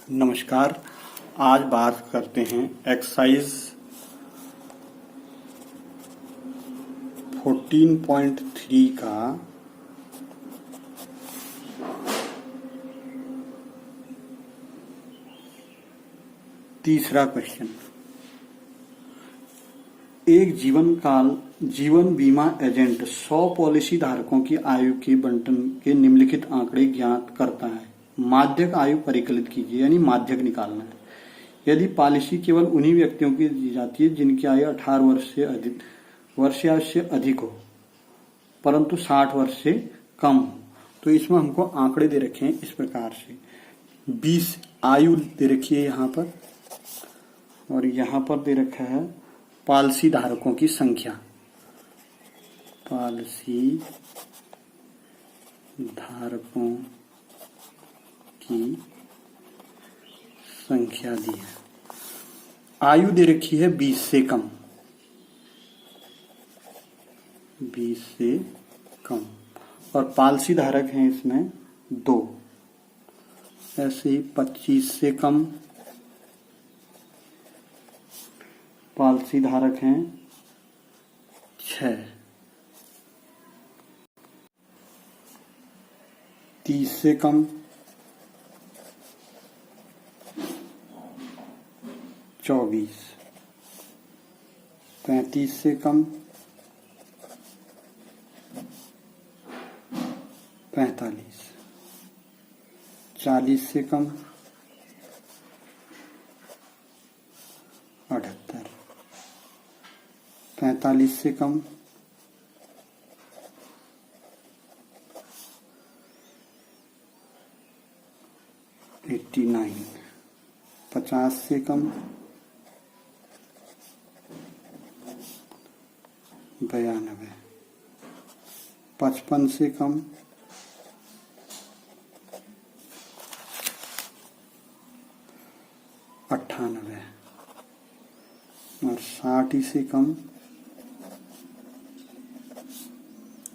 नमस्कार। आज बात करते हैं एक्सरसाइज 14.3 का तीसरा क्वेश्चन। एक जीवन बीमा एजेंट 100 पॉलिसी धारकों की आयु के बंटन के निम्नलिखित आंकड़े ज्ञात करता है। माध्यक आयु परिकलित कीजिए, यानी माध्यक निकालना है। यदि पॉलिसी केवल उन्हीं व्यक्तियों की दी जाती है जिनकी आयु 18 वर्ष या उससे अधिक हो, परंतु 60 वर्ष से कम हो, तो इसमें हमको आंकड़े दे रखे हैं इस प्रकार से। 20 आयु दे रखी है यहाँ पर, और यहाँ पर दे रखा है पॉलिसी धारकों की संख्या। पॉलिसी धारकों की संख्या दी है। आयु दे रखी है 20 से कम, 20 से कम, और पॉलिसी धारक हैं इसमें 2। ऐसे ही 25 से कम पॉलिसी धारक हैं 6। 30 से कम 24। 35 से कम 45। 40 से कम 78। 45 से कम 89। 50 से कम 92। 55 से कम 98, और 60 से कम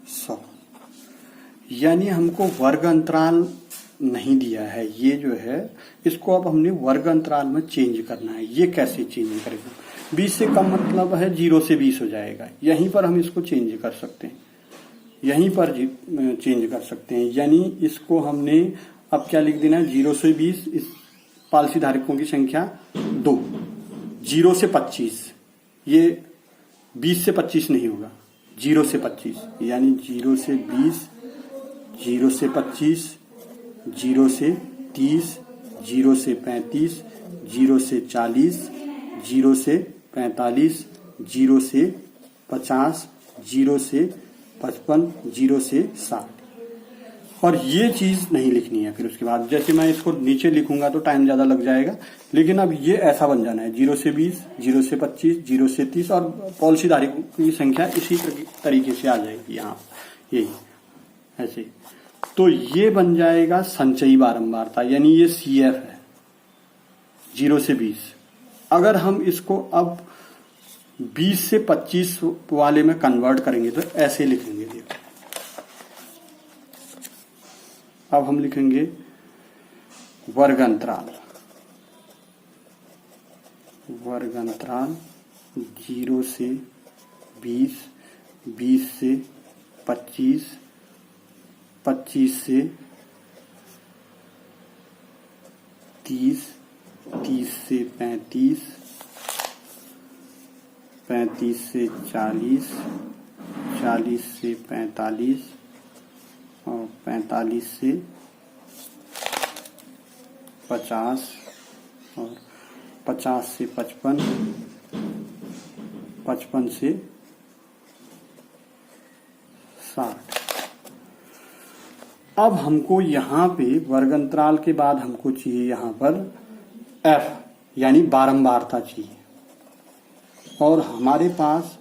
100। यानी हमको वर्ग अंतराल नहीं दिया है, ये जो है इसको अब हमने वर्ग अंतराल में चेंज करना है। ये कैसे चेंज करेगा? 20 से कम मतलब है 0 से 20 हो जाएगा। यहीं पर हम इसको चेंज कर सकते हैं, यहीं पर चेंज कर सकते हैं। यानी इसको हमने अब क्या लिख देना है? 0 से 20, इस पॉलिसी धारकों की संख्या 2। 0 से 25, ये 20 से 25 नहीं होगा, 0 से 25, यानी 0 से 20, 0 से 25, 0 से 30, 0 से 35, 0 से 40, 0 से 45, 0 से 50, 0 से 55, 0 से 60। और ये चीज नहीं लिखनी है। फिर उसके बाद जैसे मैं इसको नीचे लिखूंगा तो टाइम ज्यादा लग जाएगा, लेकिन अब ये ऐसा बन जाना है 0 से 20, 0 से 25, 0 से 30, और पॉलिसी धारकों की संख्या इसी तरीके से आ जाएगी यहाँ, यही ऐसे। तो ये बन जाएगा संचयी बारंबारता, यानी ये CF है 0 से 20। अगर हम इसको अब 20 से 25 वाले में कन्वर्ट करेंगे तो ऐसे लिखेंगे। देखो अब हम लिखेंगे वर्ग अंतराल 0 से 20, 20 से 25, 25 से 30, 30 से 35, 35 से 40, 40 से 45, और 45 से 50, और 50 से 55, 55 से 60। अब हमको यहाँ पे वर्ग अंतराल के बाद हमको चाहिए यहाँ पर F, यानी बारंबारता चाहिए, और हमारे पास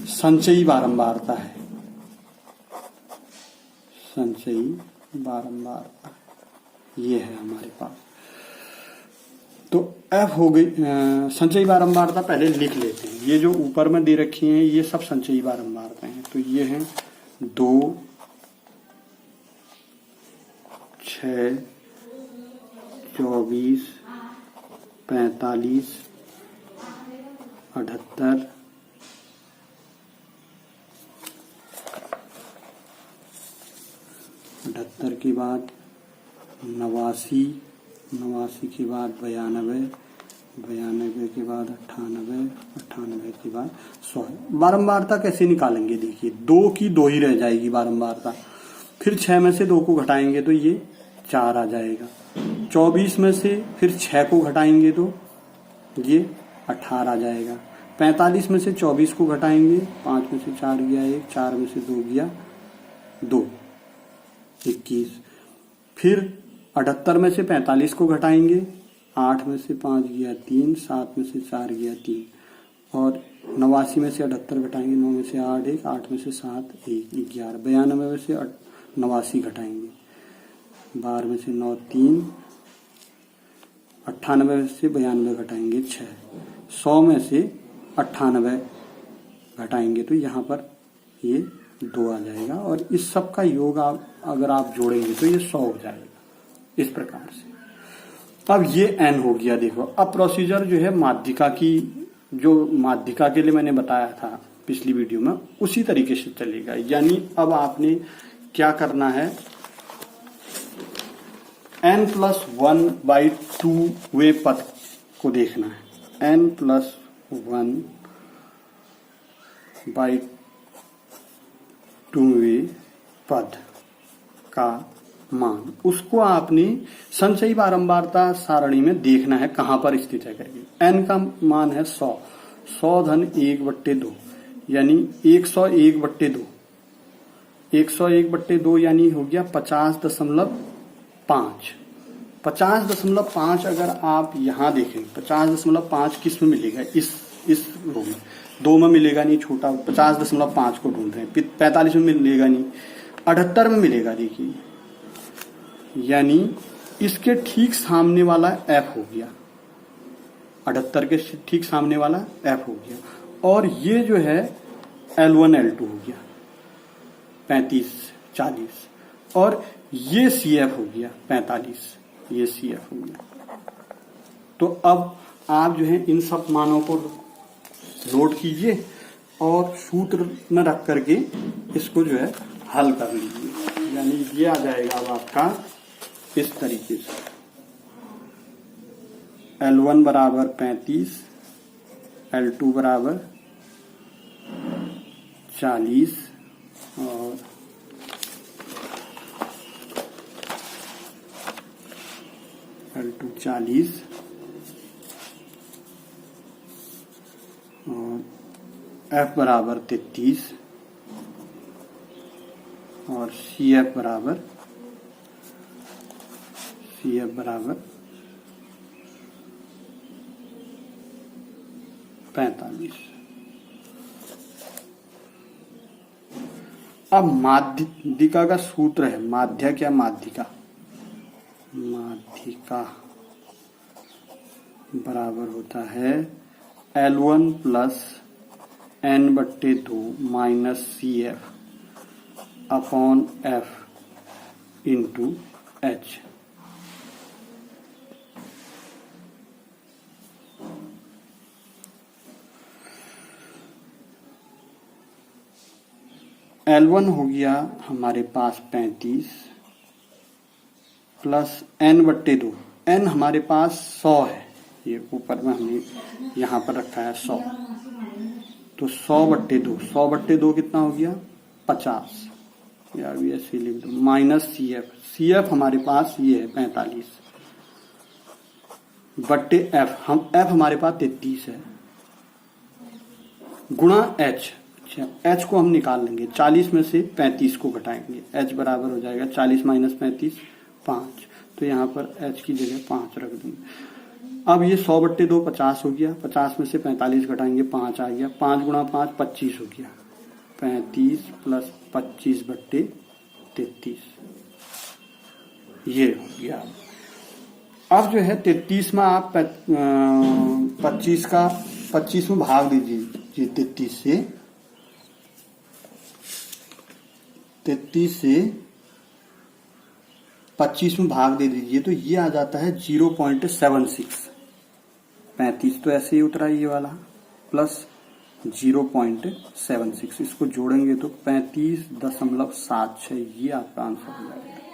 संचयी बारंबारता है। संचयी बारंबारता ये है हमारे पास। तो F हो गई संचयी बारंबारता। पहले लिख लेते हैं, ये जो ऊपर में दे रखी हैं ये सब संचयी बारंबारता हैं। तो ये हैं 2, 6, 24, 45, 78, 78 के बाद 89, 89 के बाद 92, 92 के बाद 98, 98 के बाद 100। बारंबारता कैसे निकालेंगे? देखिए, 2 की 2 ही रह जाएगी बारंबारता। फिर 6 में से 2 को घटाएंगे तो ये 4 आ जाएगा। 24 में से फिर 6 को घटाएंगे तो ये 18 आ जाएगा। 45 में से 24 को घटाएंगे, 5 में से 4 गया 1, 4 में से 2 गया 2, 21। फिर 78 में से 45 को घटाएंगे, 8 में से 5 गया 3, 7 में से 4 गया 3, और 89 में से 78 घटाएंगे, 9 में से 8 1, 8 में से 7 1, 11। 92 में से 89 घटाएंगे, 12 में से 9 3, 98 में से 92 घटाएंगे 6, 100 में से 98 घटाएंगे तो यहाँ पर ये 2 आ जाएगा। और इस सब का योग अगर आप जोड़ेंगे तो ये 100 हो जाएगा, इस प्रकार से। अब ये n हो गया। देखो, अब प्रोसीजर जो है माध्यिका की, जो माध्यिका के लिए मैंने बताया था पिछली वीडियो में, उसी तरीके से चलेगा। यानी अब आपने क्या करना है, n+1/2 वे पद को देखना है। n+1/2 वे पद का मान, उसको आपने संचयी बारंबारता सारणी में देखना है कहां पर स्थित है करके। n का मान है 100, 100 धन 1/2 यानी 101/2, 101/2 यानी हो गया 50.5। 50.5 अगर आप यहां देखें, 50.5 किस में मिलेगा? इस रो में, 2 में मिलेगा नहीं, छोटा 50.5 को ढूंढ रहे हैं। 45 में मिलेगा नहीं, 78 में मिलेगा। देखिए, यानी इसके ठीक सामने वाला f हो गया, 78 के ठीक सामने वाला f हो गया। और ये जो है L1 L2 हो गया 35 40, और ये CF हो गया 45, ये CF हो गया। तो अब आप जो है इन सब मानों को नोट कीजिए और सूत्र में रख करके इसको जो है हल कर लीजिए। यानी ये आ जाएगा अब आपका इस तरीके से, L1 बराबर 35, L2 बराबर 40 और L2 40 और F बराबर 33 और CF बराबर 45। अब माध्यिका का सूत्र है, माध्य क्या माध्यिका, माध्यिका बराबर होता है L1 + n/2 - CF upon F × H। L1 हो गया हमारे पास 35 प्लस n/2, n हमारे पास 100 है, ये ऊपर में हमने यहाँ पर रखा है 100, तो 100/2, 100/2 कितना हो गया 50, या भी ऐसे लिख दो, माइनस CF, CF हमारे पास ये है 45/F, F हमारे पास 33 है, गुणा H। H को हम निकाल लेंगे, 40 में से 35 को घटाएंगे, H बराबर हो जाएगा 40 - 35 5, तो यहाँ पर H की जगह 5 रख देंगे। अब ये 100/2 50 हो गया, 50 में से 45 घटाएंगे 5 आ गया, 5 × 5 25 हो गया, 35 + 25/33 ये हो गया। अब जो है 33 में आप 25 में भाग दीजिए, 33 से 25 में भाग दे दीजिए तो ये आ जाता है 0.76। 35 तो ऐसे ही उतरा ये वाला, प्लस 0.76, इसको जोड़ेंगे तो 35.76, ये आपका आंसर हो जाएगा।